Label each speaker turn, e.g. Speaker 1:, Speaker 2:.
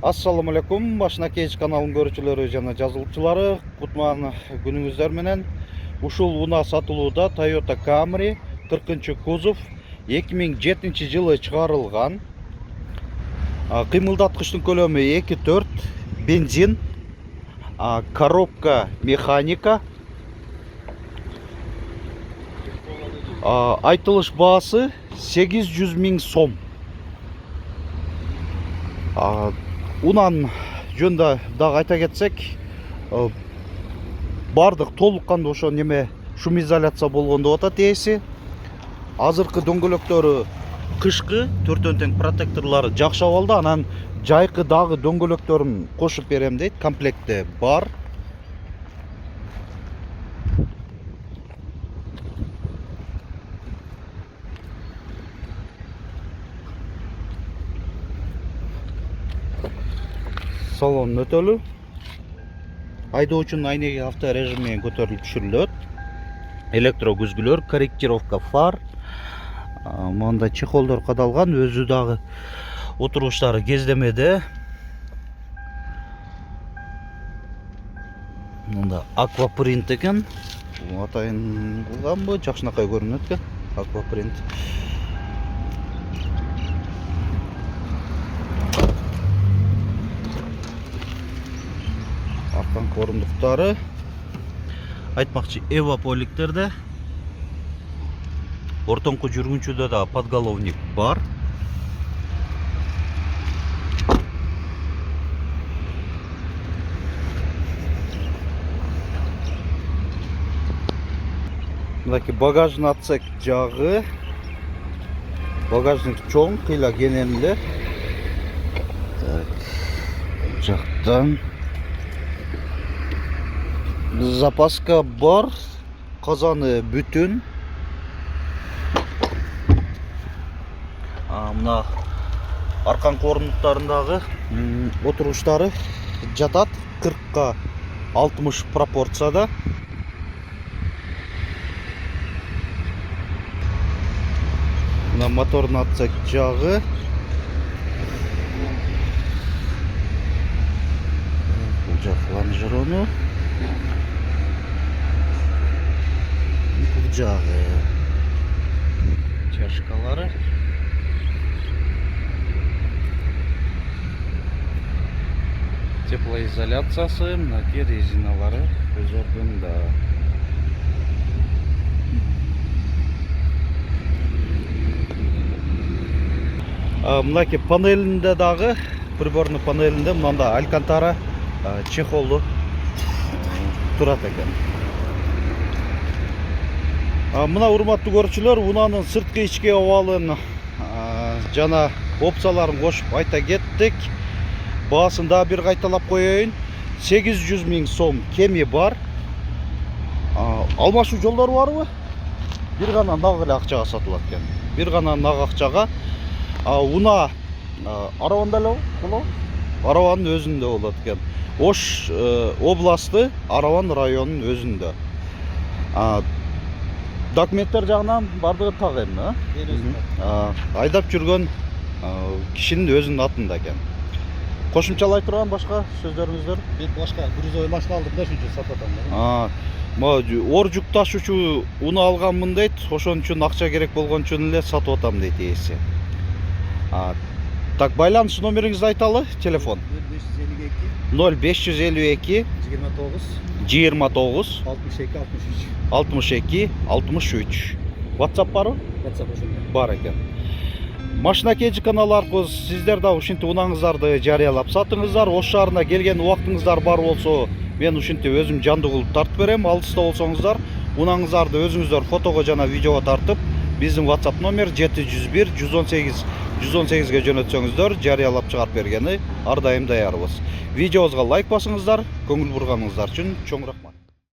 Speaker 1: Assalamu alaikum, Машина Кейж каналын көрүүчүлөрү жана жазылуучулары, кутман күнүңүздөр менен. Ушул уна сатылууда Toyota Camry 40 кузов 2007 жылы чыгарылган. Кыймылдаткычтын көлөмү 2.4, бензин, коробка механика. Айтылыш баасы 800 000 сом. Унан жөнүндө дагы айта кетсек, бардык толук кандуу ошо неме шум изоляция болгон деп атат ээси. Азыркы дөңгөлөктөрү кышкы төртөн тең протекторлору жакшы абалда, анан жайкы дагы дөңгөлөктөрүн кошуп берем дейт, комплектте бар. Салон өтөлү. Айдоочунун айнеги авто режим менен көтөрүлүп түшүрүлөт. Электро күзгүлөр, корректировка фар. Мында чехолдор кадалган, өзү дагы отуруштары кездемеде. Мында аквапринт экен. Атайын кылганбы, жакшынакай көрүнөт экен. Аквапринт. Арканкы орундуктары. Айтмакчы, эваполиктерде. Ортоңку жүргүнчүдө да подголовник бар. Мынакей багажный отсек жагы. Багажник чоң, кыйла кененли. Жактан запаска бар, казаны бүтүн. Мына арканкы орундуктарындагы отуруштары жатат 40-ка 60 пропорцияда. Мына моторный отсек жагы. Бул жак лонжерону. Бул жагы чашкалары. Теплоизоляциясы, мынакей резиналары өз ордунда. Мынакей панелинде дагы, приборный панелинде мында алькантара чехолу турат экен. Мына урматтуу көрүүчүлөр, унанын сырткы ички абалын жана опцияларын кошуп айта кеттик. Баасын да бир кайталап коеюн. 800 000 сом кеми бар. Алмашуу жолдору барбы? Бир гана нак эле акчага сатылат экен. Бир гана нак акчага. Уна Араванда эле болобу? Араванын өзүндө болот экен. Ош областы, Араван районунун өзүндө. Документтер жагынан бардыгы так эми, айдап жүргөн кишинин өзүнүн атында экен. Кошумчалай турган башка сөздөрүңүздөр?
Speaker 2: Мен башка грузовой машина алдым да, ошон үчүн сатып атам.
Speaker 1: Ор жүк ташуучу уну алганмын дейт, ошон үчүн акча керек болгон үчүн эле сатып атам дейт ээси. Так, байланыш номериңизди айталы, телефон. 0552 29 62 63. WhatsApp барбы?
Speaker 2: WhatsApp ошондо.
Speaker 1: Бар экен. Машина Кейж каналы аркылуу сиздер да ушинтип унаңыздарды жарыялап сатыңыздар. Ош шаарына келген убактыңыздар бар болсо, мен ушинтип өзүм жандуу кылып тартып берем. Алыста болсоңуздар, унаңыздарды өзүңүздөр фотого жана видеого тартып, биздин WhatsApp номер 701 118 118ге жөнөтсөңүздөр, жарыялап чыгарып бергени ар дайым даярбыз. Видеобузга лайк басыңыздар, көңүл бурганыңыздар үчүн чоң рахмат.